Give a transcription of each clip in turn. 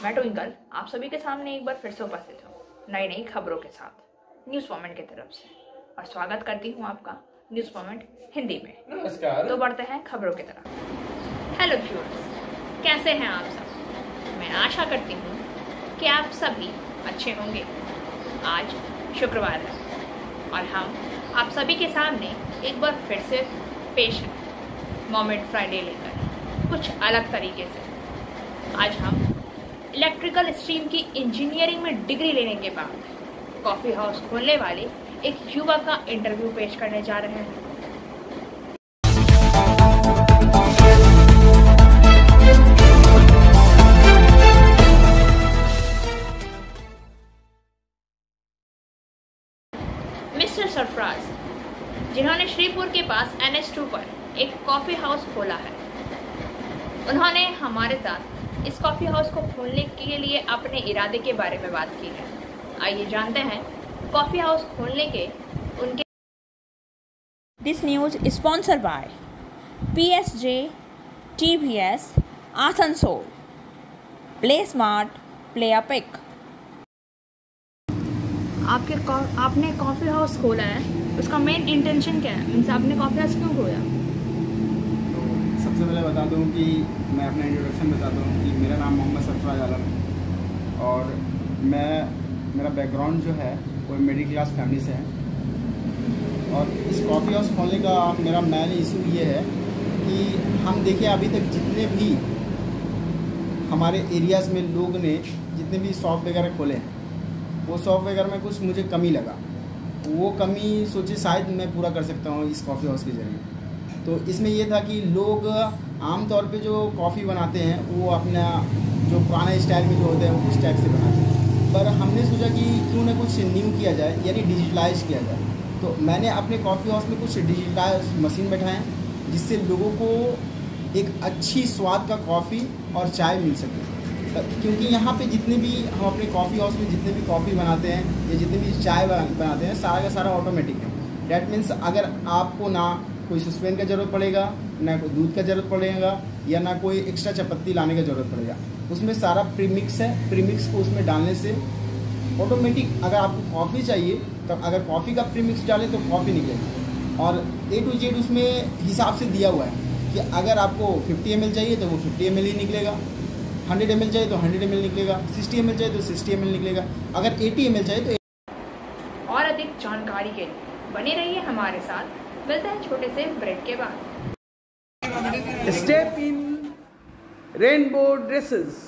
मैं ट्विंकल आप सभी के सामने एक बार फिर से उपस्थित हूँ नई नई खबरों के साथ न्यूज़ मोमेंट की तरफ से, और स्वागत करती हूँ आपका न्यूज़ मोमेंट हिंदी में। नमस्कार। तो बढ़ते हैं खबरों की तरफ। हेलो व्यूअर्स, कैसे हैं आप सब? मैं आशा करती हूँ कि आप सभी अच्छे होंगे। आज शुक्रवार है और हम आप सभी के सामने एक बार फिर से पेश हैं मोमेंट फ्राइडे लेकर कुछ अलग तरीके से। आज हम इलेक्ट्रिकल स्ट्रीम की इंजीनियरिंग में डिग्री लेने के बाद कॉफ़ी हाउस खोलने वाले एक युवक का इंटरव्यू पेश करने जा रहे हैं। मिस्टर सरफराज, जिन्होंने श्रीपुर के पास NH2 पर एक कॉफ़ी हाउस खोला है, उन्होंने हमारे साथ इस कॉफ़ी हाउस को खोलने के लिए अपने इरादे के बारे में बात की है। आइए जानते हैं कॉफ़ी हाउस खोलने के उनके। This news is sponsored by PSG TVS Asansol. Play smart, play epic। आपने कॉफ़ी हाउस खोला है, उसका मेन इंटेंशन क्या है? मीन्स आपने कॉफ़ी हाउस क्यों खोला? सबसे पहले बता दूं कि मैं अपना इंट्रोडक्शन बता दूं कि मेरा नाम मोहम्मद सरफराज आलम है और मेरा बैकग्राउंड जो है वो मिडिल क्लास फैमिली से है। और इस कॉफ़ी हाउस खोलने का मेरा मेन इशू ये है कि हम देखें अभी तक जितने भी हमारे एरियाज़ में लोग ने जितने भी शॉप वगैरह खोले हैं, वो शॉप वगैरह में कुछ मुझे कमी लगा। वो कमी सोचे शायद मैं पूरा कर सकता हूँ इस कॉफ़ी हाउस के ज़रिए। तो इसमें ये था कि लोग आमतौर पे जो कॉफ़ी बनाते हैं वो अपना जो पुराने स्टाइल में जो होते हैं उस टाइप से बनाते हैं, पर हमने सोचा कि क्यों ना कुछ न्यू किया जाए, यानी डिजिटलाइज किया जाए। तो मैंने अपने कॉफ़ी हाउस में कुछ डिजिटलाइज मशीन बैठाएँ जिससे लोगों को एक अच्छी स्वाद का कॉफ़ी और चाय मिल सके। क्योंकि यहाँ पे जितने भी हम अपने कॉफ़ी हाउस में जितने भी कॉफ़ी बनाते हैं या जितने भी चाय बनाते हैं, सारा का सारा ऑटोमेटिक है। डैट मीन्स अगर आपको ना कोई सस्पेन का ज़रूरत पड़ेगा, ना कोई दूध का ज़रूरत पड़ेगा, या ना कोई एक्स्ट्रा चपत्ती लाने का ज़रूरत पड़ेगा। उसमें सारा प्रीमिक्स है। प्रीमिक्स को उसमें डालने से ऑटोमेटिक अगर आपको कॉफ़ी चाहिए तो अगर कॉफ़ी का प्रीमिक्स डालें तो कॉफ़ी निकलेगा। और A to Z उसमें हिसाब से दिया हुआ है कि अगर आपको 50 ml चाहिए तो वो 50 ml ही निकलेगा, 100 ml चाहिए तो 100 ml निकलेगा, 60 ml चाहिए तो 60 ml निकलेगा, अगर 80 ml चाहिए तो। और अधिक जानकारी के लिए बने रहिए हमारे साथ। मिलते हैं छोटे से ब्रेक के बाद। Step in rainbow dresses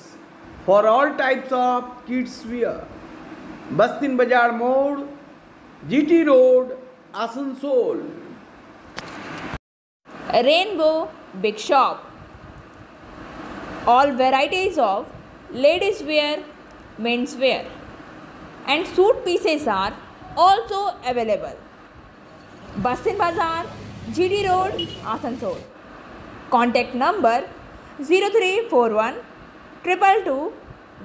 for all types of kids wear. बस्तिन बाजार मोड़, GT road, Asansol. Rainbow Big Shop। All varieties of ladies wear, men's wear and suit pieces are also available. बस्तिन बाजार, GT road, Asansol. Contact number 0341 222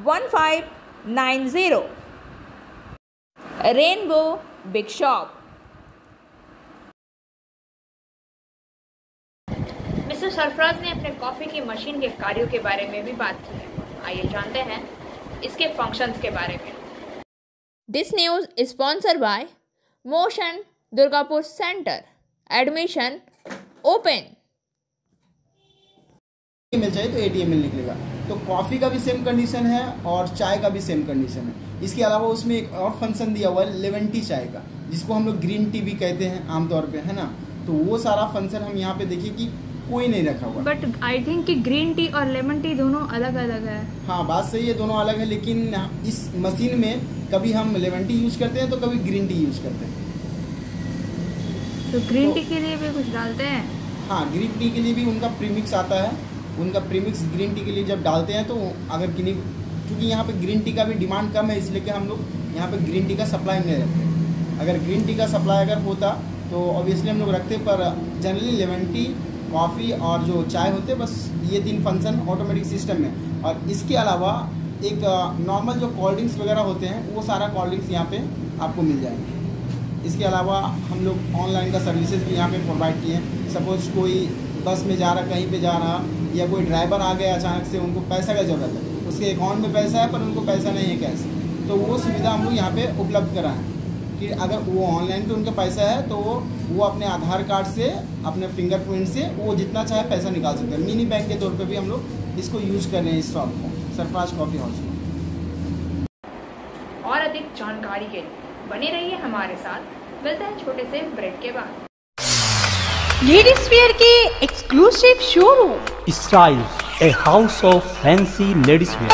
1590। Rainbow Big Shop। Mister Sarfaraz ने अपने coffee की machine के कार्यों के बारे में भी बात की है। आइए जानते हैं इसके फंक्शंस के बारे में। This news is sponsored by Motion Durgapur Center। Admission open। ml चाहिए तो 80 ml निकलेगा। तो कॉफ़ी का भी सेम कंडीशन है और चाय का भी सेम कंडीशन है। इसके अलावा उसमें एक और फंक्शन दिया हुआ है लेमन टी चाय का, जिसको हम लोग ग्रीन टी भी कहते हैं आमतौर पे, है ना। तो वो सारा फंक्शन हम यहाँ पे देखिए कि कोई नहीं रखा हुआ। बट आई थिंक कि ग्रीन टी और लेमन टी दोनों अलग अलग है। हाँ, बात सही है, दोनों अलग है, लेकिन इस मशीन में कभी हम लेमन टी यूज़ करते हैं तो कभी ग्रीन टी यूज़ करते हैं। तो ग्रीन टी के लिए भी कुछ डालते हैं? हाँ, ग्रीन टी के लिए भी उनका प्रीमिक्स आता है। उनका प्रीमिक्स ग्रीन टी के लिए जब डालते हैं तो अगर क्योंकि यहाँ पे ग्रीन टी का भी डिमांड कम है, इसलिए कि हम लोग यहाँ पे ग्रीन टी का सप्लाई नहीं रखते। अगर ग्रीन टी का सप्लाई अगर होता तो ऑब्वियसली हम लोग रखते, पर जनरली लेमन टी, कॉफ़ी और जो चाय होते हैं, बस ये 3 फंक्शन ऑटोमेटिक सिस्टम में। और इसके अलावा एक नॉर्मल जो कोल्ड ड्रिंक्स वगैरह होते हैं वो सारा कोल्ड ड्रिंक्स यहाँ पे आपको मिल जाएंगे। इसके अलावा हम लोग ऑनलाइन का सर्विसेज भी यहाँ पे प्रोवाइड किए हैं। सपोज कोई बस में जा रहा, कहीं पे जा रहा, या कोई ड्राइवर आ गया अचानक से, उनको पैसा का ज़रूरत है, तो उसके अकाउंट में पैसा है पर उनको पैसा नहीं है कैश, तो वो सुविधा हम लोग यहाँ पे उपलब्ध कराएं कि अगर वो ऑनलाइन पे उनका पैसा है तो वो अपने आधार कार्ड से, अपने फिंगरप्रिंट से वो जितना चाहे पैसा निकाल सकते हैं। मिनी बैंक के तौर पे भी हम लोग इसको यूज़ कर रहे हैं इस शॉप को, सरफराज कॉफ़ी हाउस को। और अधिक जानकारी के लिए बने रहिए हमारे साथ। मिलते हैं छोटे से ब्रेक के बाद। लेडीज वेयर के exclusive showroom style, a house of fancy ladies wear.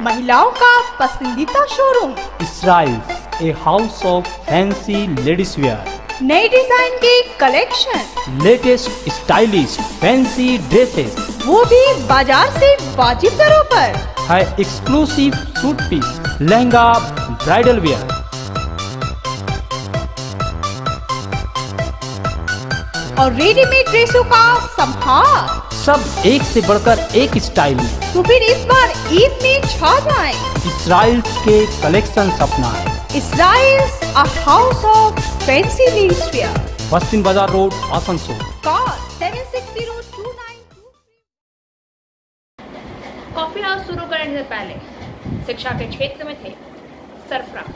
महिलाओं का पसंदीदा showroom style, a house of fancy ladies wear. नए डिजाइन के collection, latest stylish fancy dresses, वो भी बाजार से वाजिब दरों पर। है exclusive suit piece, lehenga, bridal wear. और रेडीमेड ड्रेसों का संभार, सब एक से बढ़कर एक स्टाइल में। तो फिर इस बार ईद में छा जाएं। स्टाइल्स के कलेक्शन अपनाएं। Styles, a house of fancy ladies wear, Bastin Bazar road, Asansol. Call 760292। Coffee house शुरू करने से पहले शिक्षा के क्षेत्र में थे सरफराज।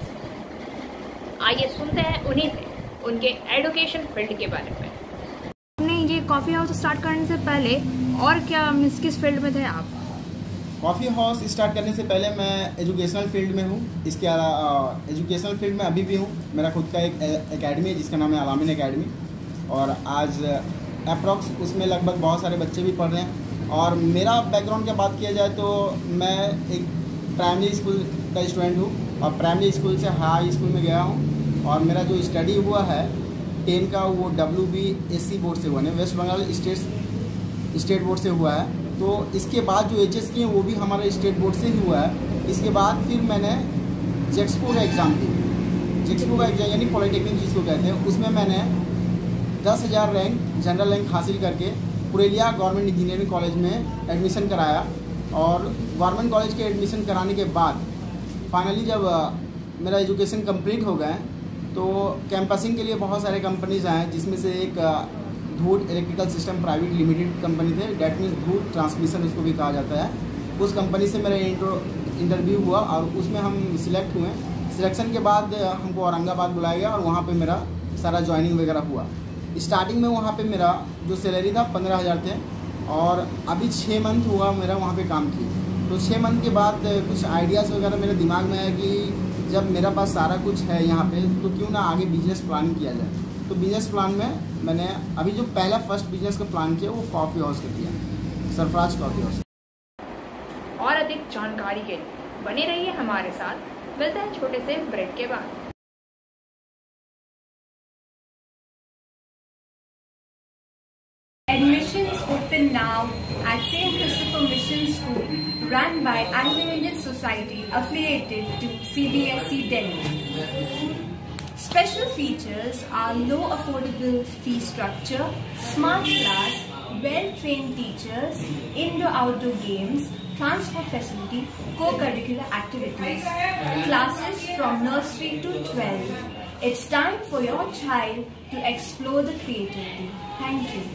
आइए सुनते हैं उन्हीं से उनके एजुकेशन फील्ड के बारे में। आपने ये कॉफ़ी हाउस स्टार्ट करने से पहले और क्या किस फील्ड में थे आप? कॉफ़ी हाउस स्टार्ट करने से पहले मैं एजुकेशनल फील्ड में हूँ। इसके अलावा एजुकेशनल फील्ड में अभी भी हूँ। मेरा खुद का एक एकेडमी है जिसका नाम है अलामीन एकेडमी, और आज अप्रॉक्स उसमें लगभग बहुत सारे बच्चे भी पढ़ रहे हैं। और मेरा बैकग्राउंड की बात किया जाए तो मैं एक प्राइमरी स्कूल का स्टूडेंट हूँ, और प्राइमरी स्कूल से हाई स्कूल में गया हूँ। और मेरा जो स्टडी हुआ है 10 का वो WBSC बोर्ड से हुआ है, वेस्ट बंगाल स्टेट बोर्ड से हुआ है। तो इसके बाद जो HS की हैं वो भी हमारे स्टेट बोर्ड से ही हुआ है। इसके बाद फिर मैंने जेक्सपो का एग्ज़ाम दी। जेक्सपो का एग्ज़ाम यानी पॉलिटेक्निक जिसको कहते हैं, उसमें मैंने 10,000 रैंक, जनरल रैंक हासिल करके पुरेलिया गवर्नमेंट इंजीनियरिंग कॉलेज में एडमिशन कराया। और गवर्नमेंट कॉलेज के एडमिशन कराने के बाद फाइनली जब मेरा एजुकेशन कंप्लीट हो गया तो कैंपसिंग के लिए बहुत सारे कंपनीज आए, जिसमें से एक Dhoot electrical system private limited company थे, डैट मीन्स धूट ट्रांसमिशन उसको भी कहा जाता है। उस कंपनी से मेरा इंटरव्यू हुआ और उसमें हम सिलेक्ट हुए। सिलेक्शन के बाद हमको औरंगाबाद बुलाया गया और वहाँ पे मेरा सारा ज्वाइनिंग वगैरह हुआ। स्टार्टिंग में वहाँ पे मेरा जो सैलरी था 15,000 थे, और अभी 6 मंथ हुआ मेरा वहाँ पे काम किया। तो 6 मंथ के बाद कुछ आइडियाज़ वगैरह मेरे दिमाग में है कि जब मेरा पास सारा कुछ है यहाँ पे तो क्यों ना आगे बिजनेस प्लान किया जाए। तो बिजनेस प्लान में मैंने अभी जो पहला फर्स्ट बिजनेस का प्लान किया वो कॉफ़ी हाउस का किया, सरफराज कॉफ़ी हाउस। और अधिक जानकारी के लिए बने रहिए हमारे साथ। मिलते हैं छोटे से ब्रेक के बाद। Admissions open now at St. Christopher Mission School, run by Anglo-Indian Society affiliated to CBSE Delhi. Special features are low affordable fee structure, smart class, well-trained teachers, indoor-outdoor games, transport facility, co-curricular activities, classes from nursery to 12. It's time for your child to explore the creativity. Thank you.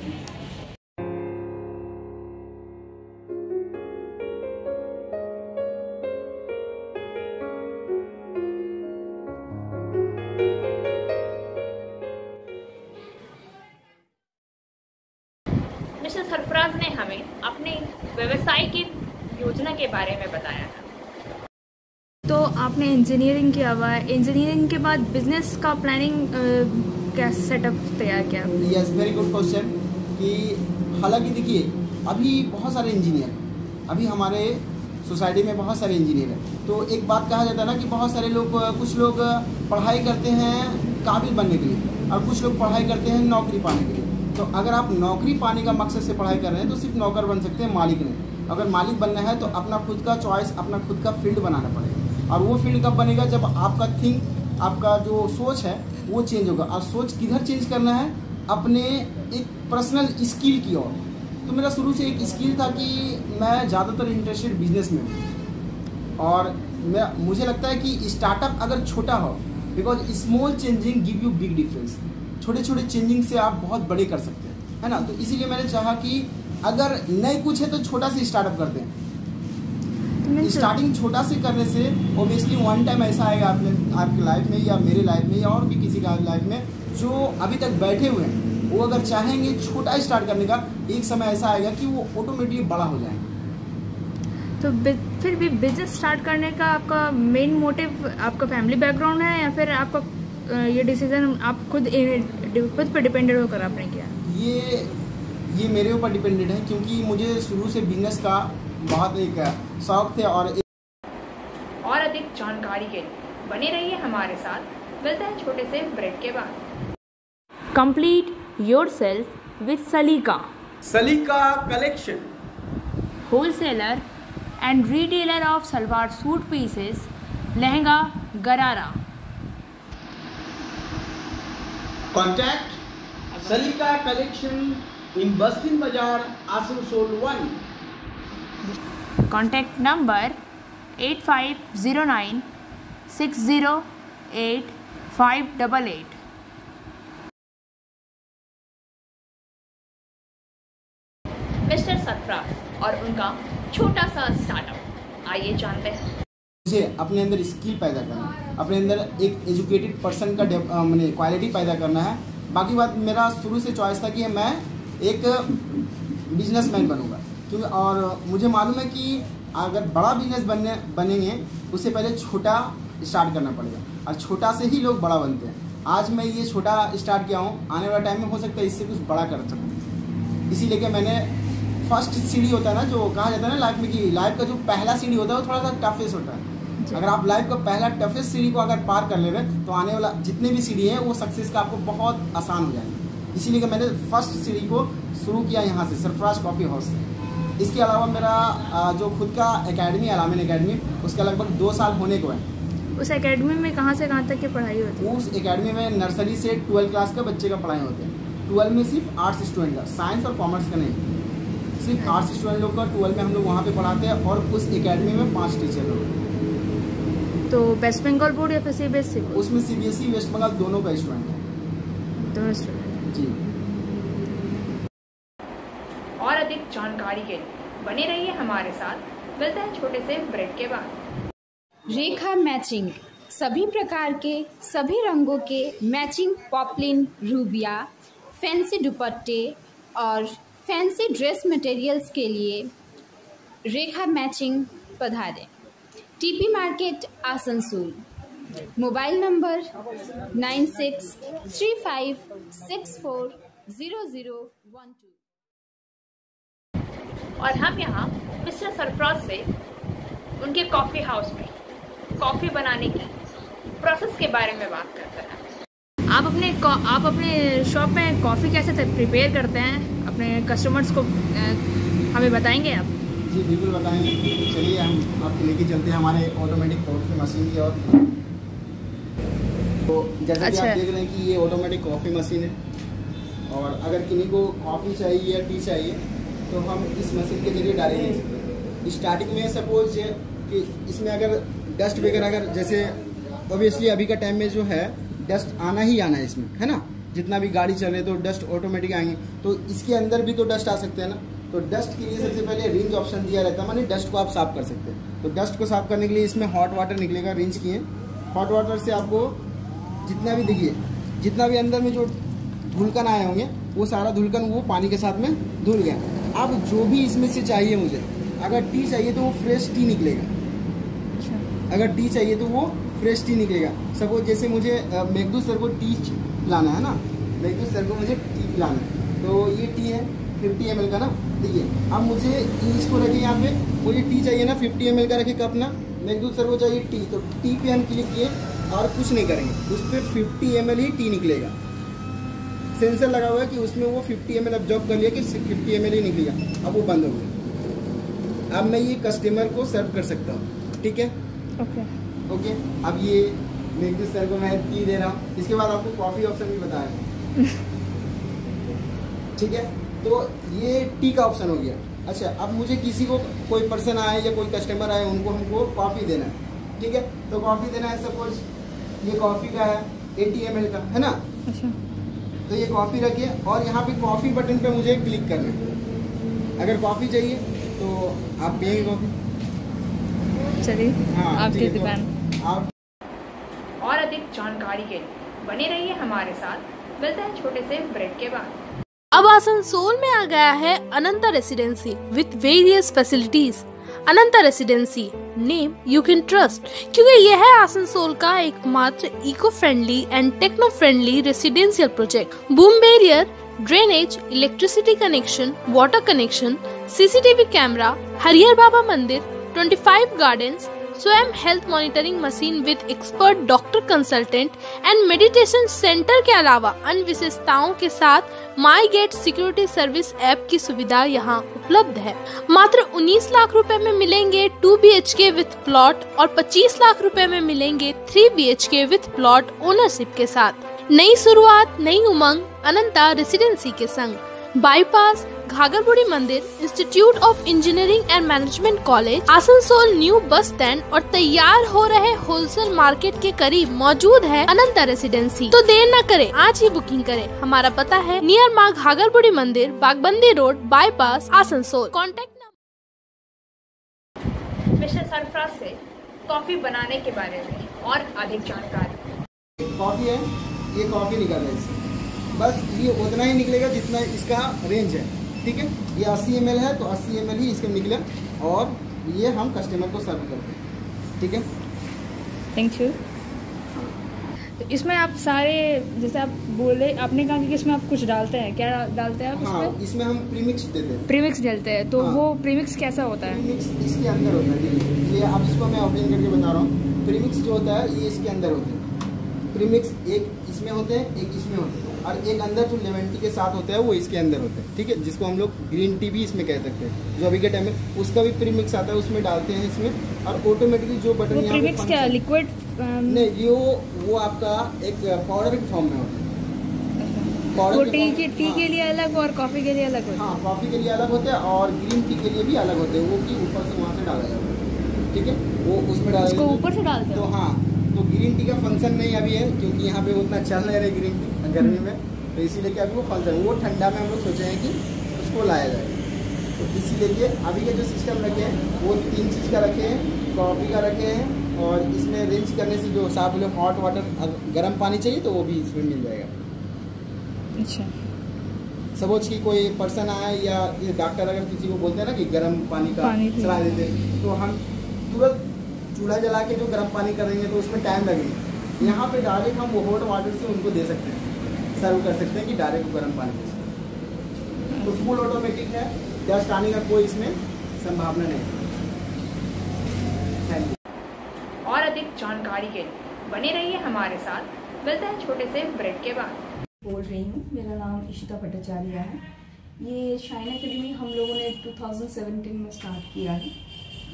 Mister Sarfaraz ने हमें अपने व्यवसाय की योजना के बारे में बताया था। तो आपने इंजीनियरिंग किया हुआ है, इंजीनियरिंग के बाद बिजनेस का प्लानिंग क्या सेटअप तैयार किया? Yes, very good question. कि हालांकि देखिए अभी बहुत सारे इंजीनियर, अभी हमारे सोसाइटी में बहुत सारे इंजीनियर हैं। तो एक बात कहा जाता है ना कि बहुत सारे लोग, कुछ लोग पढ़ाई करते हैं काबिल बनने के लिए और कुछ लोग पढ़ाई करते हैं नौकरी पाने के लिए। तो अगर आप नौकरी पाने का मकसद से पढ़ाई कर रहे हैं तो सिर्फ नौकर बन सकते हैं, मालिक नहीं। अगर मालिक बनना है तो अपना खुद का चॉइस, अपना खुद का फील्ड बनाना पड़ेगा। और वो फील्ड कब बनेगा? जब आपका जो सोच है वो चेंज होगा। और सोच किधर चेंज करना है? अपने एक पर्सनल स्किल की ओर। तो मेरा शुरू से एक स्किल था कि मैं ज़्यादातर इंटरेस्टेड बिजनेस में हूँ, और मुझे लगता है कि स्टार्टअप अगर छोटा हो, because small changing give you big difference. छोटे छोटे चेंजिंग से आप बहुत बड़े कर सकते हैं, है ना। तो इसीलिए मैंने चाहा कि अगर नहीं कुछ है तो छोटा से स्टार्टअप करते हैं। स्टार्टिंग छोटा से करने से ओबियसली वन टाइम ऐसा आएगा आपकी लाइफ में या मेरे लाइफ में या और भी किसी का लाइफ में जो अभी तक बैठे हुए हैं, वो अगर चाहेंगे छोटा स्टार्ट करने का, एक समय ऐसा आएगा कि वो ऑटोमेटिकली बड़ा हो जाएंगे। तो फिर भी बिजनेस स्टार्ट करने का आपका मेन मोटिव आपका फैमिली बैकग्राउंड है या फिर आपका ये डिसीजन आप खुद पर डिपेंडेंट होकर आपने किया? ये मेरे ऊपर डिपेंडेंट है, क्योंकि मुझे शुरू से बिजनेस का बहुत एक शौक थे। और अधिक जानकारी के लिए बने रहिए हमारे साथ। मिलते हैं छोटे से ब्रेक के बाद। Complete yourself with Salika, सलीका collection, wholesaler and retailer of salwar suit pieces, lehenga, garara. Contact सलीका कलेक्शन इन बस्तिन बाजार, Asansol 1। Contact number 8509 608 588. Mister Sarfaraz और उनका छोटा सा स्टार्टअप, आइए जानते हैं। मुझे अपने अंदर स्किल पैदा करना है, अपने अंदर एक एजुकेटेड पर्सन का मैंने क्वालिटी पैदा करना है। बाकी बात मेरा शुरू से चॉइस था कि मैं एक बिजनेसमैन बनूंगा, क्योंकि और मुझे मालूम है कि अगर बड़ा बिजनेस बनेंगे उससे पहले छोटा स्टार्ट करना पड़ेगा, और छोटा से ही लोग बड़ा बनते हैं। आज मैं ये छोटा स्टार्ट किया हूँ, आने वाला टाइम में हो सकता है इससे कुछ बड़ा कर सकूँ। इसीलिए कि मैंने फर्स्ट सीढ़ी होता है ना, जो कहा जाता है ना लाइफ में कि लाइफ का जो पहला सीढ़ी होता है वो थोड़ा सा टफेस्ट होता है। अगर आप लाइफ का पहला टफेस्ट सीढ़ी को अगर पार कर ले रहे तो आने वाला जितने भी सीढ़ी है वो सक्सेस का आपको बहुत आसान हो जाएगा। इसीलिए कि मैंने फर्स्ट सीढ़ी को शुरू किया यहाँ से, सरफराज कॉफ़ी हाउस से। इसके अलावा मेरा जो खुद का एकेडमी, अलामिन एकेडमी, उसका लगभग 2 साल होने को है। उस एकेडमी में कहाँ से कहाँ तक की पढ़ाई होती है? उस एकेडमी में नर्सरी से 12 क्लास का बच्चे का पढ़ाई होते हैं। 12 में सिर्फ आर्ट्स स्टूडेंट का, साइंस और कॉमर्स का नहीं, सिर्फ आर्ट्स स्टूडेंट लोग का 12 में हम लोग वहाँ पे पढ़ाते हैं। और उस एकेडमी में 5 टीचर लोग। तो वेस्ट बंगाल बोर्ड या फिर CBSE? उसमें CBSE वेस्ट बंगाल दोनों का स्टूडेंट है। दोनों स्टूडेंट जी। और अधिक जानकारी के लिए बने रहिए हमारे साथ। मिलते हैं छोटे से ब्रेक के बाद। रेखा मैचिंग, सभी प्रकार के सभी रंगों के मैचिंग पॉपलिन, रूबिया, फैंसी दुपट्टे और फैंसी ड्रेस मटेरियल्स के लिए रेखा मैचिंग पधारें। TP market, Asansol. Mobile number 9635640012। और हम यहाँ मिस्टर सरफराज से उनके कॉफ़ी हाउस में कॉफ़ी बनाने की प्रोसेस के बारे में बात करते हैं। आप अपने शॉप में कॉफ़ी कैसे प्रिपेयर करते हैं अपने कस्टमर्स को हमें बताएंगे आप? जी बिल्कुल बताएंगे। चलिए हम आपको लेके चलते हैं हमारे ऑटोमेटिक कॉफ़ी मशीन की ओर। तो जैसा कि आप देख रहे हैं कि ये ऑटोमेटिक कॉफ़ी मशीन है, और अगर किन्हीं को कॉफ़ी चाहिए या टी चाहिए तो हम इस मशीन के जरिए डालेंगे। स्टार्टिंग में सपोज कि इसमें अगर डस्ट वगैरह, अगर जैसे ऑब्वियसली अभी का टाइम में जो है डस्ट आना ही आना है इसमें, है ना, जितना भी गाड़ी चल रही है तो डस्ट ऑटोमेटिक आएंगे। तो इसके अंदर भी तो डस्ट आ सकते हैं ना, तो डस्ट के लिए सबसे पहले रिंज ऑप्शन दिया रहता है, माने डस्ट को आप साफ कर सकते हैं। तो डस्ट को साफ करने के लिए इसमें हॉट वाटर निकलेगा, रिंज किए। हॉट वाटर से आपको जितना भी देखिए, जितना भी अंदर में जो धुलकन आए होंगे वो सारा धुलकन वो पानी के साथ में धुल गया। अब जो भी इसमें से चाहिए मुझे, अगर टी चाहिए तो वो फ्रेश टी निकलेगा, अगर टी चाहिए तो वो फ्रेश टी निकलेगा। सपोज जैसे मुझे मेघदूत सर को टी पिलाना है ना, मेघदूत सर को मुझे टी पिलाना है, तो ये टी है 50 ml का ना। देखिए अब मुझे इसको रखे यहाँ पे, मुझे टी चाहिए ना 50 ml का रखे कप ना, मेघदूत सर को चाहिए टी, तो टी पे हम क्लिक किए और कुछ नहीं करेंगे, उस पर 50 ml ही टी निकलेगा। सेंसर लगा हुआ है कि उसमें वो 50 ml ऑब्जॉर्व कर लिया कि 50 ml ही निकलेगा। अब वो बंद हो गया। अब मैं ये कस्टमर को सर्व कर सकता हूँ, ठीक है। ओके। अब ये मेघदूत सर को मैं टी दे रहा हूँ। इसके बाद आपको कॉफ़ी ऑप्शन भी बताया, ठीक है। तो ये टी का ऑप्शन हो गया। अच्छा, अब मुझे किसी को, कोई पर्सन आए या कोई कस्टमर आए, उनको हमको कॉफ़ी देना है, ठीक है। तो कॉफ़ी देना है, सपोज ये कॉफ़ी का है 80 ml का, है ना। अच्छा। तो ये कॉफ़ी रखिए और यहाँ पे कॉफ़ी बटन पे मुझे क्लिक करना है। अगर कॉफ़ी चाहिए तो आप पिएंगे कॉफ़ी? चलिए हाँ, आपकी दुकान। आप और अधिक जानकारी के लिए बने रहिए हमारे साथ। मिलते हैं छोटे से ब्रेक के बाद। अब आसनसोल में आ गया है Ananta residency with various facilities. Ananta residency name you can trust, क्योंकि यह है आसनसोल का एकमात्र eco friendly and techno friendly residential project. Boom barrier, drainage, electricity connection, water connection, CCTV camera, Harihar Baba मंदिर, 25 गार्डन्स, स्वयं health monitoring machine with expert doctor consultant and meditation centre के अलावा अन्य विशेषताओं के साथ my gate security service app की सुविधा यहाँ उपलब्ध है। मात्र 19 लाख रुपए में मिलेंगे 2 BHK विथ प्लॉट और 25 लाख रुपए में मिलेंगे 3 BHK विथ प्लॉट ओनरशिप के साथ। नई शुरुआत, नई उमंग अनंता रेसिडेंसी के संग। बाईपास घाघरबुड़ी मंदिर, institute of engineering and management college, Asansol new bus stand और तैयार हो रहे होलसेल मार्केट के करीब मौजूद है अनंता रेसिडेंसी। तो देर न करें, आज ही बुकिंग करें। हमारा पता है नियर माँ घाघरबुड़ी मंदिर, Bagbandi road, bypass, Asansol. Contact mister Sarfaraz से कॉफी बनाने के बारे में और अधिक जानकारी। कॉफ़ी है, ये कॉफ़ी निकल रहा है इससे, बस ये उतना ही निकलेगा जितना इसका रेंज है। ठीक है, ये 80 ml है तो 80 ml ही इसके निकले और ये हम कस्टमर को सर्व करते हैं। ठीक है, थैंक यू। तो इसमें आप सारे, जैसे आप बोले, आपने कहा कि इसमें आप कुछ डालते हैं, क्या डालते हैं आप हाँ, इसमें? इसमें हम प्रीमिक्स देते हैं। प्रीमिक्स डालते हैं, तो हाँ। वो प्रीमिक्स कैसा होता है? प्रीमिक्स इसके अंदर होता है। ये अब इसको मैं ओपन करके बता रहा हूँ। प्रीमिक्स जो होता है ये इसके अंदर होता है। प्रीमिक्स एक इसमें होते हैं, एक इसमें होते हैं, और एक अंदर जो लेमन टी के साथ होता है वो इसके अंदर होता है। ठीक है, जिसको हम लोग ग्रीन टी भी इसमें कह सकते हैं, जो अभी के टाइम में उसका भी प्रीमिक्स आता है, उसमें डालते हैं इसमें, और ऑटोमेटिकली जो बटन यहाँ प्रीमिक्स क्या लिक्विड? नहीं, वो आपका एक पाउडर के फॉर्म में होता है। वो टी के लिए अलग और कॉफी के लिए अलग होता है? हाँ, कॉफी के लिए अलग होते हैं और ग्रीन टी के लिए भी अलग होते हैं। वो कि ऊपर से वहाँ से डाला जाता है। ठीक है, वो उसमें डाला उसको ऊपर से डालते हैं। तो हाँ, तो ग्रीन टी का फंक्शन नहीं अभी है, क्योंकि यहाँ पे उतना चल नहीं रहा ग्रीन टी गर्मी में, तो इसीलिए कि अभी वो फंक्शन, वो ठंडा में हम लोग सोचे हैं कि उसको लाया जाए। तो इसीलिए अभी के जो सिस्टम रखे हैं वो 3 चीज़ का रखे हैं, कॉफ़ी का रखे हैं, और इसमें रिंच करने से जो साफ बोले हॉट वाटर, गर्म पानी चाहिए तो वो भी इसमें मिल जाएगा। अच्छा, सपोज कि कोई पर्सन आया या ये डॉक्टर अगर किसी को बोलते हैं ना कि गर्म पानी का सलाह देते हैं, तो हम तुरंत चूल्हा जला के जो गर्म पानी करेंगे तो उसमें टाइम लगेगा। यहाँ पे डायरेक्ट हम वो हॉट वाटर से उनको दे सकते हैं, सर्व कर सकते हैं कि डायरेक्ट गर्म पानी दे सकते हैं। तो फुल ऑटोमेटिक है, जस्ट आने का कोई इसमें संभावना नहीं। Thank you. और अधिक जानकारी के लिए बने रहिए हमारे साथ। मिलते हैं छोटे से ब्रेक के बाद। बोल रही हूँ, मेरा नाम इशिता भट्टाचार्य है। ये शाइन एकेडमी हम लोगों ने 2017 में स्टार्ट किया है।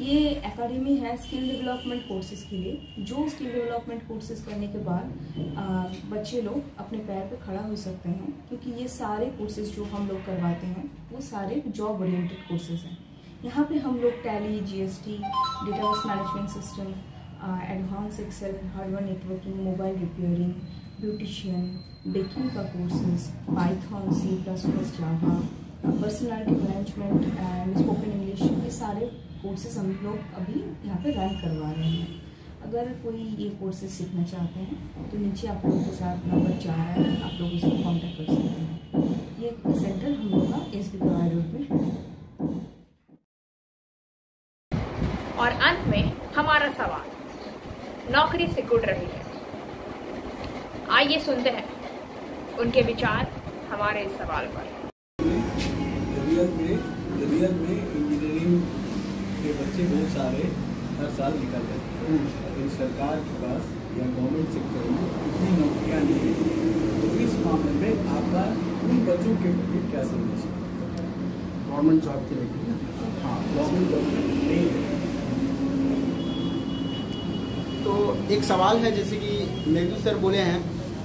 ये एकेडमी है स्किल डेवलपमेंट कोर्सेज़ के लिए। जो स्किल डेवलपमेंट कोर्सेज़ करने के बाद बच्चे लोग अपने पैर पे खड़ा हो सकते हैं, क्योंकि ये सारे कोर्सेज़ जो हम लोग करवाते हैं वो सारे जॉब ओरिएंटेड कोर्सेज़ हैं। यहाँ पे हम लोग Tally, GST, database management system, advance excel, hardware networking, mobile repairing, beautician, baking का courses, Python, C++, Java, personality management and spoken English, ये सारे कोर्सेज हम लोग अभी यहाँ पे रन करवा रहे हैं। अगर कोई ये कोर्सेज सीखना चाहते हैं तो नीचे आप लोगों के साथ नंबर जा रहा है, आप लोग इसको कॉन्टैक्ट कर सकते हैं। ये सेंटर हम लोग का SB कवाई रोड में है। और अंत में हमारा सवाल, नौकरी सिकुड़ रही है, आइए सुनते हैं उनके विचार हमारे इस सवाल पर। रियल में इंजीनियरिंग के बच्चे बहुत सारे हर साल निकल रहे हैं, लेकिन सरकार के पास या गवर्नमेंट सेक्टर में इतनी नौकरियाँ नहीं है। तो इस मामले में आपका उन बच्चों के प्रति क्या संदेश है? गवर्नमेंट जॉब के लिए? हाँ, गवर्नमेंट जॉब नहीं है। तो एक सवाल है, जैसे कि मेघू सर बोले हैं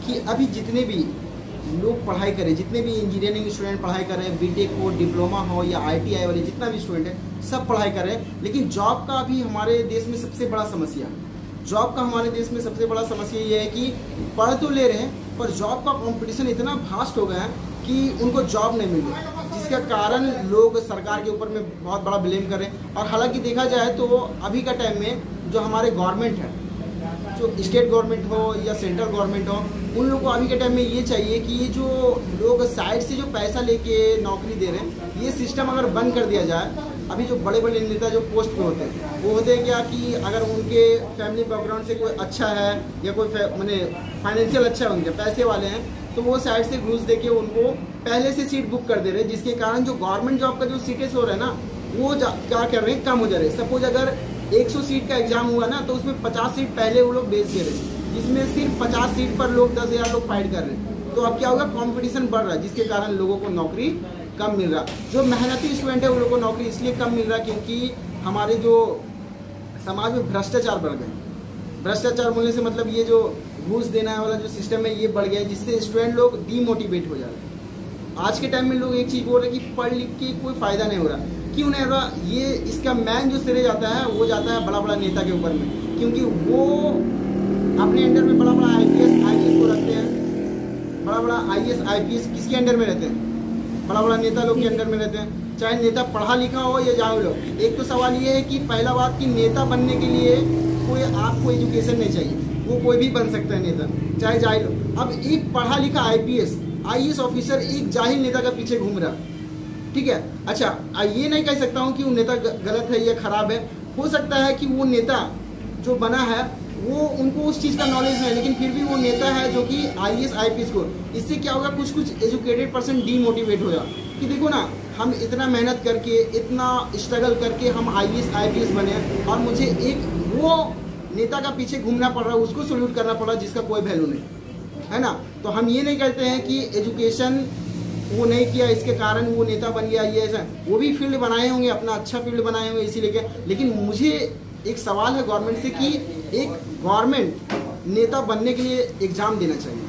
कि अभी जितने भी लोग पढ़ाई करें, जितने भी इंजीनियरिंग स्टूडेंट पढ़ाई कर रहे हैं, बीटेक हो, डिप्लोमा हो या ITI वाले जितना भी स्टूडेंट है, सब पढ़ाई कर रहे हैं, लेकिन जॉब का अभी हमारे देश में सबसे बड़ा समस्या, जॉब का हमारे देश में सबसे बड़ा समस्या ये है कि पढ़ तो ले रहे हैं पर जॉब का कंपटीशन इतना फास्ट हो गया है कि उनको जॉब नहीं मिल रही, जिसकी जिसका कारण लोग सरकार के ऊपर में बहुत बड़ा ब्लेम करें। और हालांकि देखा जाए तो अभी का टाइम में जो हमारे गवर्नमेंट है, जो स्टेट गवर्नमेंट हो या सेंट्रल गवर्नमेंट हो, उन लोगों को अभी के टाइम में ये चाहिए कि ये जो लोग साइड से जो पैसा लेके नौकरी दे रहे हैं, ये सिस्टम अगर बंद कर दिया जाए। अभी जो बड़े बड़े नेता जो पोस्ट पे होते हैं, वो होते हैं क्या कि अगर उनके फैमिली बैकग्राउंड से कोई अच्छा है या कोई मैंने फाइनेंशियल अच्छा है, उनके पैसे वाले हैं, तो वो साइड से घूस दे के उनको पहले से सीट बुक कर दे रहे हैं, जिसके कारण जो गवर्नमेंट जॉब का जो सीटें हो रहा है ना, वो क्या कर रहे हैं, कम हो जा रहे हैं। सपोज अगर 100 सीट का एग्जाम हुआ ना, तो उसमें 50 सीट पहले वो लोग बेच दे रहे हैं, जिसमें सिर्फ 50 सीट पर लोग 10,000 लोग फाइट कर रहे हैं। तो अब क्या होगा, कंपटीशन बढ़ रहा है, जिसके कारण लोगों को नौकरी कम मिल रहा। जो मेहनती स्टूडेंट है उन लोगों को नौकरी इसलिए कम मिल रहा क्योंकि हमारे जो समाज में भ्रष्टाचार बढ़ गए। भ्रष्टाचार बोलने से मतलब ये जो घूस देना वाला जो सिस्टम है ये बढ़ गया है, जिससे स्टूडेंट लोग डीमोटिवेट हो जा रहे हैं। आज के टाइम में लोग एक चीज बोल रहे हैं कि पढ़ लिख के कोई फायदा नहीं हो रहा। क्यों नहीं हो रहा? ये इसका मैन जो सिरे जाता है वो जाता है बड़ा बड़ा नेता के ऊपर में, क्योंकि वो अपने अंडर में बड़ा बड़ा IPS को रखते हैं। बड़ा बड़ा IAS IPS किसके अंडर में रहते हैं? बड़ा बड़ा नेता लोग के अंडर में रहते हैं, चाहे नेता पढ़ा लिखा हो या जाओ लोग। एक तो सवाल ये है कि पहला बात कि नेता बनने के लिए कोई आपको एजुकेशन नहीं चाहिए, वो कोई भी बन सकता है नेता, चाहे जाहिल हो। अब एक पढ़ा लिखा IAS ऑफिसर एक जाहिल नेता का पीछे घूम रहा, ठीक है। अच्छा, ये नहीं कह सकता हूँ कि वो नेता गलत है या खराब है। हो सकता है कि वो नेता जो बना है वो उनको उस चीज़ का नॉलेज है, लेकिन फिर भी वो नेता है जो कि IAS IPS को। इससे क्या होगा, कुछ एजुकेटेड पर्सन डीमोटिवेट हो जाए कि देखो ना, हम इतना मेहनत करके इतना स्ट्रगल करके हम IAS IPS बने और मुझे एक वो नेता का पीछे घूमना पड़ रहा है, उसको सल्यूट करना पड़ रहा है जिसका कोई वैल्यू नहीं है ना। तो हम ये नहीं कहते हैं कि एजुकेशन वो नहीं किया इसके कारण वो नेता बन गया, ये ऐसा। वो भी फील्ड बनाए होंगे, अपना अच्छा फील्ड बनाए होंगे इसीलिए। लेकिन मुझे एक सवाल है गवर्नमेंट से कि एक गवर्नमेंट नेता बनने के लिए एग्जाम देना चाहिए।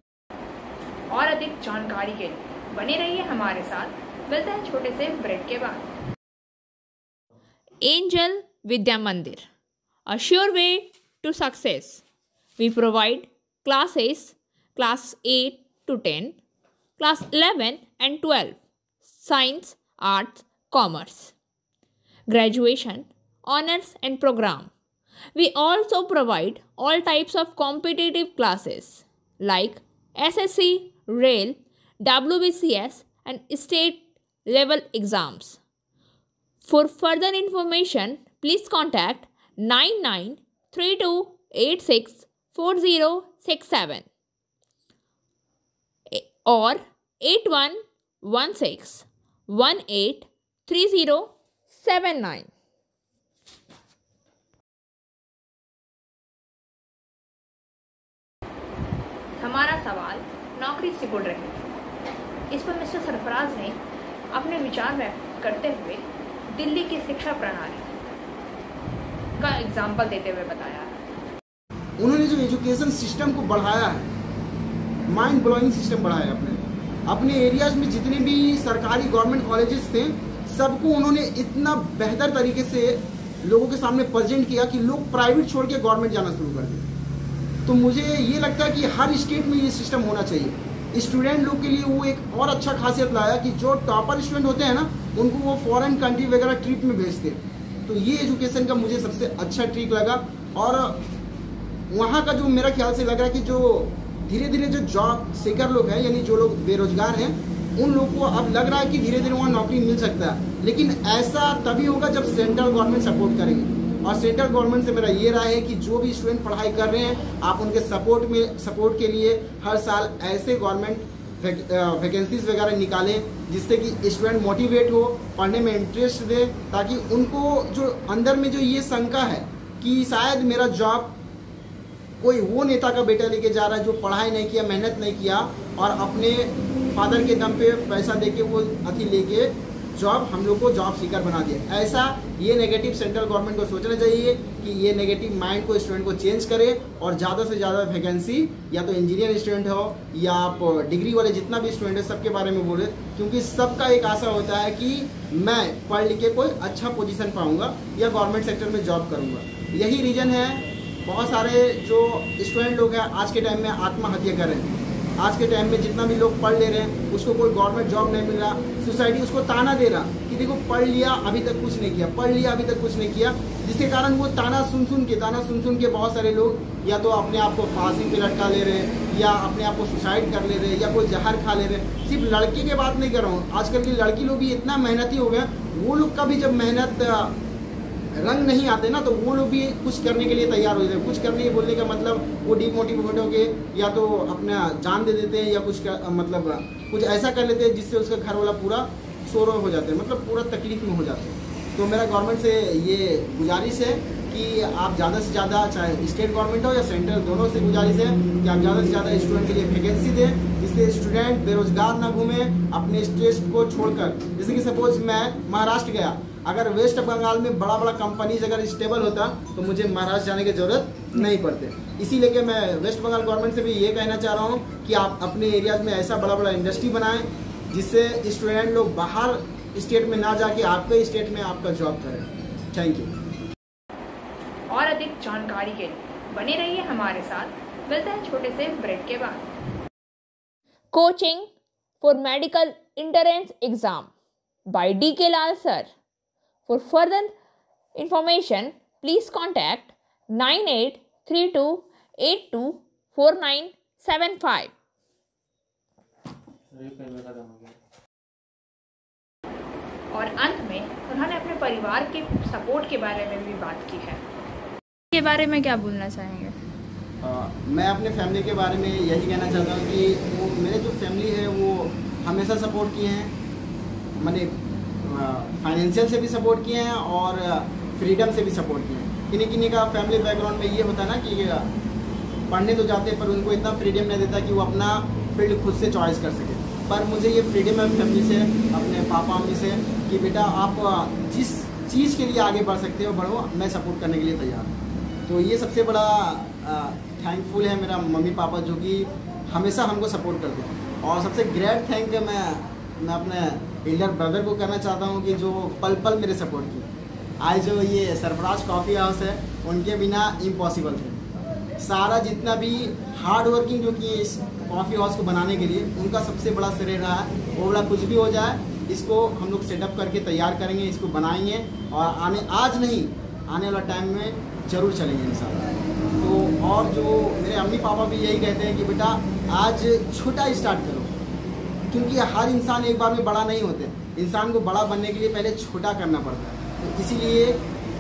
और अधिक जानकारी के लिए बने रहिए हमारे साथ। मिलते हैं छोटे से ब्रेक के बाद। एंजल विद्या मंदिर, a sure way to success. We provide classes class 8 to 10, class 11 and 12, science, arts, commerce, graduation, honors and program. We also provide all types of competitive classes like SSC, Rail, WBCS and state level exams. For further information, please contact 9932864067 or 8116183079. हमारा सवाल नौकरी से जुड़ रहे। इस पर mister Sarfaraz ने अपने विचार व्यक्त करते हुए दिल्ली की शिक्षा प्रणाली का एग्जाम्पल देते हुए बताया। उन्होंने जो एजुकेशन सिस्टम को बढ़ाया है, माइंड ब्लोइंग सिस्टम बढ़ाया है। अपने एरियाज में जितने भी सरकारी गवर्नमेंट कॉलेजेस थे, सबको उन्होंने इतना बेहतर तरीके से लोगों के सामने प्रेजेंट किया कि लोग प्राइवेट छोड़ के गवर्नमेंट जाना शुरू कर दिए। तो मुझे ये लगता है कि हर स्टेट में ये सिस्टम होना चाहिए। स्टूडेंट लोग के लिए वो एक और अच्छा खासियत लाया कि जो टॉपर स्टूडेंट होते हैं ना, उनको वो फॉरेन कंट्री वगैरह ट्रिप में भेजते हैं। तो ये एजुकेशन का मुझे सबसे अच्छा ट्रिक लगा। और वहाँ का जो मेरा ख्याल से लग रहा है कि जो धीरे धीरे जो जॉब सीकर लोग हैं, यानी जो लोग बेरोजगार हैं, उन लोगों को अब लग रहा है कि धीरे धीरे वहाँ नौकरी मिल सकता है। लेकिन ऐसा तभी होगा जब सेंट्रल गवर्नमेंट सपोर्ट करेंगे। और सेंट्रल गवर्नमेंट से मेरा ये राय है कि जो भी स्टूडेंट पढ़ाई कर रहे हैं, आप उनके सपोर्ट के लिए हर साल ऐसे गवर्नमेंट वैकेंसीज वगैरह निकालें जिससे कि स्टूडेंट मोटिवेट हो, पढ़ने में इंटरेस्ट दे, ताकि उनको जो अंदर में जो ये शंका है कि शायद मेरा जॉब कोई वो नेता का बेटा लेके जा रहा है जो पढ़ाई नहीं किया, मेहनत नहीं किया और अपने फादर के दम पे पैसा देके वो अति लेके जॉब हम लोग को जॉब सीकर बना दिया। ऐसा ये नेगेटिव सेंट्रल गवर्नमेंट को सोचना चाहिए कि ये नेगेटिव माइंड को स्टूडेंट को चेंज करे और ज़्यादा से ज़्यादा वैकेंसी, या तो इंजीनियर स्टूडेंट हो या आप डिग्री वाले जितना भी स्टूडेंट है, सबके बारे में बोले। क्योंकि सबका एक आशा होता है कि मैं पढ़ लिख के कोई अच्छा पोजीशन पाऊंगा या गवर्नमेंट सेक्टर में जॉब करूंगा। यही रीज़न है बहुत सारे जो स्टूडेंट लोग हैं आज के टाइम में आत्महत्या कर रहे हैं। आज के टाइम में जितना भी लोग पढ़ ले रहे हैं उसको कोई गवर्नमेंट जॉब नहीं मिल रहा, सोसाइटी उसको ताना दे रहा कि देखो पढ़ लिया अभी तक कुछ नहीं किया, पढ़ लिया अभी तक कुछ नहीं किया, जिसके कारण वो ताना सुन सुन के बहुत सारे लोग या तो अपने आप को फांसी पे लटका ले रहे या अपने आप को सुसाइड कर ले रहे या कोई जहर खा ले रहे। सिर्फ लड़की की बात नहीं कर रहा हूँ, आजकल की लड़की लोग भी इतना मेहनती हो गए, वो लोग का भी जब मेहनत रंग नहीं आते ना तो वो लोग भी कुछ करने के लिए तैयार हो जाते हैं। कुछ करने के बोलने का मतलब वो डिमोटिवेट होके या तो अपना जान दे देते हैं या कुछ मतलब कुछ ऐसा कर लेते हैं जिससे उसका घर वाला पूरा शोर हो जाते हैं, मतलब पूरा तकलीफ में हो जाते हैं। तो मेरा गवर्नमेंट से ये गुजारिश है कि आप ज़्यादा से ज़्यादा, चाहे स्टेट गवर्नमेंट हो या सेंट्रल, दोनों से गुजारिश है कि आप ज़्यादा से ज़्यादा स्टूडेंट के लिए वैकेंसी दें, जिससे स्टूडेंट बेरोजगार ना घूमे अपने स्टेट को छोड़कर। जैसे कि सपोज मैं महाराष्ट्र गया, अगर वेस्ट बंगाल में बड़ा बड़ा कंपनीज अगर स्टेबल होता तो मुझे महाराष्ट्र जाने की जरूरत नहीं पड़ते। इसीलिए मैं वेस्ट बंगाल गवर्नमेंट से भी ये कहना चाह रहा हूँ कि आप अपने एरियाज में ऐसा बड़ा बड़ा इंडस्ट्री बनाएं जिससे स्टूडेंट लोग बाहर स्टेट में ना जाके आपके स्टेट में आपका जॉब करें। Thank you. और अधिक जानकारी के लिए बने रहिए हमारे साथ। मिलते हैं छोटे से ब्रेक के बाद। Coaching for medical entrance exam by D.K. Lal sir. For further information, please contact 9832824975. और अंत में उन्होंने अपने परिवार के सपोर्ट के बारे में भी बात की है। के बारे में क्या बोलना चाहेंगे? मैं अपने फैमिली के बारे में यही कहना चाहता हूँ कि वो मेरे जो फैमिली है वो हमेशा सपोर्ट किए हैं, मैंने फाइनेंशियल से भी सपोर्ट किए हैं और फ्रीडम से भी सपोर्ट किए हैं। किन्हीं का फैमिली बैकग्राउंड में ये होता है ना कि पढ़ने तो जाते हैं पर उनको इतना फ्रीडम नहीं देता कि वो अपना फील्ड खुद से चॉइस कर सके। पर मुझे ये फ्रीडम है फैमिली से, अपने पापा मम्मी से कि बेटा आप जिस चीज़ के लिए आगे बढ़ सकते हो बढ़ो, मैं सपोर्ट करने के लिए तैयार हूँ। तो ये सबसे बड़ा थैंकफुल है मेरा मम्मी पापा जो कि हमेशा हमको सपोर्ट करते हैं। और सबसे ग्रेट थैंक मैं अपने एल्डर ब्रदर को करना चाहता हूँ कि जो पल पल मेरे सपोर्ट किए। आज जो ये सरफराज कॉफ़ी हाउस है उनके बिना इम्पॉसिबल थे। सारा जितना भी हार्ड वर्किंग जो किए इस कॉफ़ी हाउस को बनाने के लिए उनका सबसे बड़ा श्रेय रहा है। वो बड़ा कुछ भी हो जाए इसको हम लोग सेटअप करके तैयार करेंगे, इसको बनाएंगे और आज नहीं आने वाला टाइम में ज़रूर चलेंगे इंशाल्लाह। तो और जो मेरे अम्मी पापा भी यही कहते हैं कि बेटा आज छोटा स्टार्ट करो, क्योंकि हर इंसान एक बार में बड़ा नहीं होते, इंसान को बड़ा बनने के लिए पहले छोटा करना पड़ता है। तो इसीलिए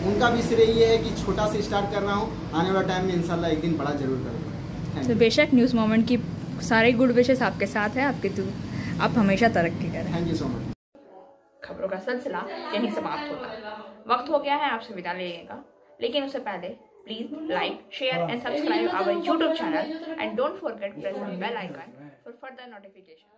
उनका भी श्रेय ये है कि छोटा से स्टार्ट कर रहा हूँ, आने वाला टाइम में इंशाल्लाह एक दिन बड़ा जरूर करूँगा। तो बेशक न्यूज़ मोमेंट की सारे गुड विशेस आपके साथ है, आप हमेशा तरक्की करें। Thank you so much. खबरों का सिलसिला यहीं समाप्त होता है। वक्त हो गया है आपसे विदा लेने, लेकिन उससे पहले please like, share and subscribe our YouTube channel and don't forget press the bell icon for further notification.